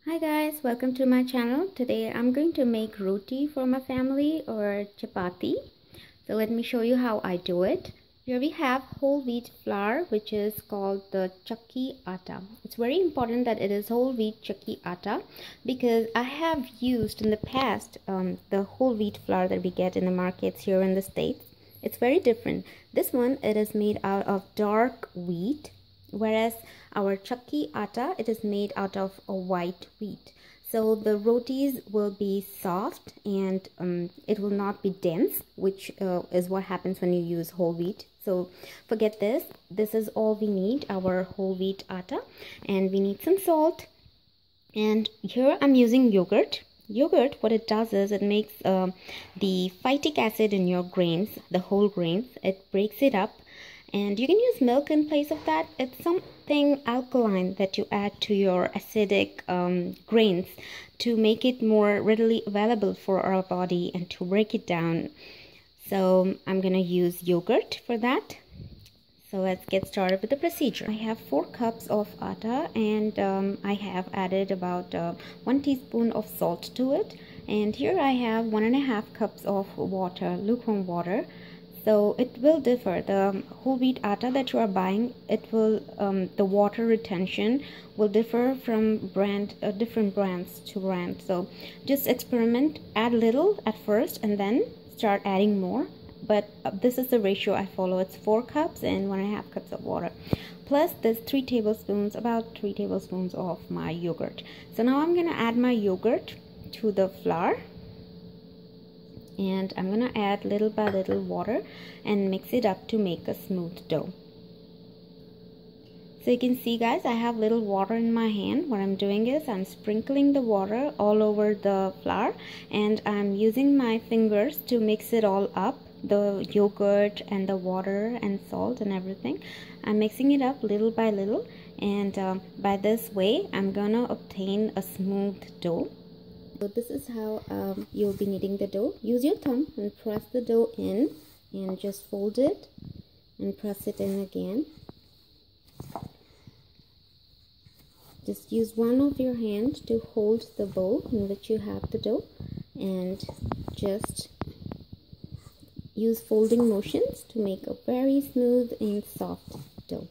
Hi guys, welcome to my channel. Today I'm going to make roti for my family or chapati. So let me show you how I do it. Here we have whole wheat flour, which is called the chakki atta. It's very important that it is whole wheat chakki atta because I have used in the past the whole wheat flour that we get in the markets here in the States. It's very different. This one, it is made out of dark wheat, whereas our chakki atta, it is made out of a white wheat. So the rotis will be soft and it will not be dense, which is what happens when you use whole wheat. So forget this. This is all we need, our whole wheat atta, and we need some salt. And here I'm using yogurt. Yogurt, what it does is it makes the phytic acid in your grains, the whole grains, it breaks it up. And you can use milk in place of that. It's something alkaline that you add to your acidic grains to make it more readily available for our body and to break it down. So I'm going to use yogurt for that. So let's get started with the procedure. I have 4 cups of atta and I have added about 1 teaspoon of salt to it. And here I have 1.5 cups of water, lukewarm water. So it will differ. The whole wheat atta that you are buying, it will the water retention will differ from different brands to brand. So just experiment, add little at first and then start adding more. But this is the ratio I follow. It's 4 cups and 1.5 cups of water. Plus this 3 tablespoons, about 3 tablespoons of my yogurt. So now I'm gonna add my yogurt to the flour. And I'm gonna add little by little water and mix it up to make a smooth dough. So you can see guys, I have little water in my hand. What I'm doing is I'm sprinkling the water all over the flour and I'm using my fingers to mix it all up, the yogurt and the water and salt and everything. I'm mixing it up little by little, and by this way I'm gonna obtain a smooth dough. So this is how you'll be kneading the dough. Use your thumb and press the dough in and just fold it and press it in again. Just use one of your hands to hold the bowl in which you have the dough and just use folding motions to make a very smooth and soft dough.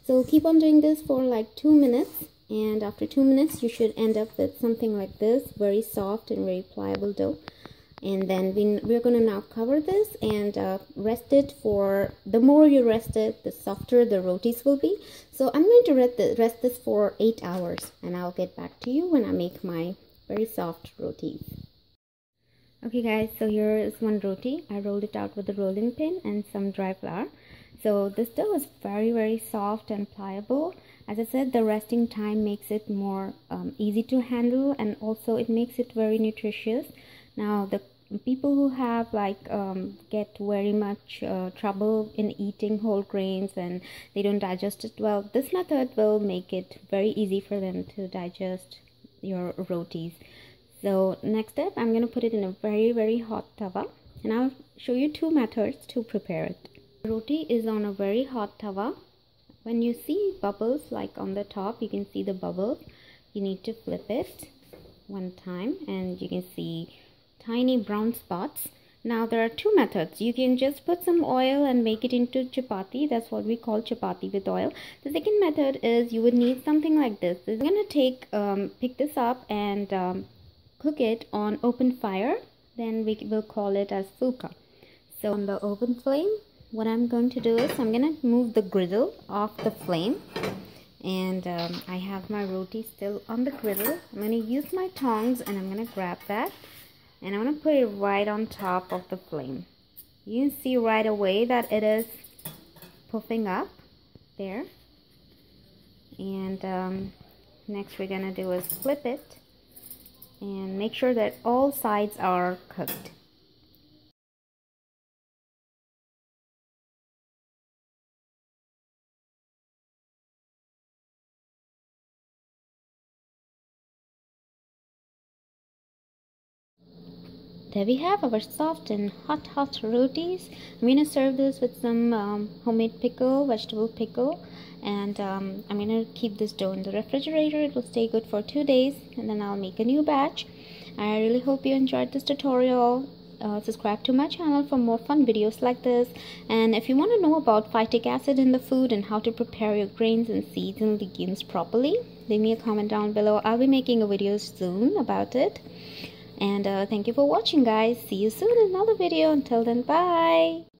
So keep on doing this for like 2 minutes. And after 2 minutes you should end up with something like this, very soft and very pliable dough. And then we're going to now cover this and rest it for, the more you rest it, the softer the rotis will be. So I'm going to rest this for 8 hours and I'll get back to you when I make my very soft rotis. Okay guys, so here is one roti. I rolled it out with a rolling pin and some dry flour. So this dough is very soft and pliable. As I said, the resting time makes it more easy to handle, and also it makes it very nutritious. Now the people who have get very much trouble in eating whole grains and they don't digest it well, this method will make it very easy for them to digest your rotis. So next step, I'm going to put it in a very hot tawa, and I'll show you 2 methods to prepare it. Roti is on a very hot tawa. When you see bubbles like on the top, you can see the bubbles. You need to flip it one time and you can see tiny brown spots. Now there are 2 methods. You can just put some oil and make it into chapati. That's what we call chapati with oil. The second method is you would need something like this. I'm going to pick this up and cook it on open fire. Then we will call it as fulka. So on the open flame, what I'm going to do is I'm going to move the griddle off the flame, and I have my roti still on the griddle. I'm going to use my tongs and I'm going to grab that and I'm going to put it right on top of the flame. You can see right away that it is puffing up there. And next we're going to do is flip it and make sure that all sides are cooked. there we have our soft and hot rotis. I'm gonna serve this with some homemade pickle, vegetable pickle, and I'm gonna keep this dough in the refrigerator. It will stay good for 2 days, and then I'll make a new batch. I really hope you enjoyed this tutorial. Subscribe to my channel for more fun videos like this, and if you want to know about phytic acid in the food and how to prepare your grains and seeds and legumes properly, leave me a comment down below. I'll be making a video soon about it. And thank you for watching, guys. See you soon in another video. Until then, bye.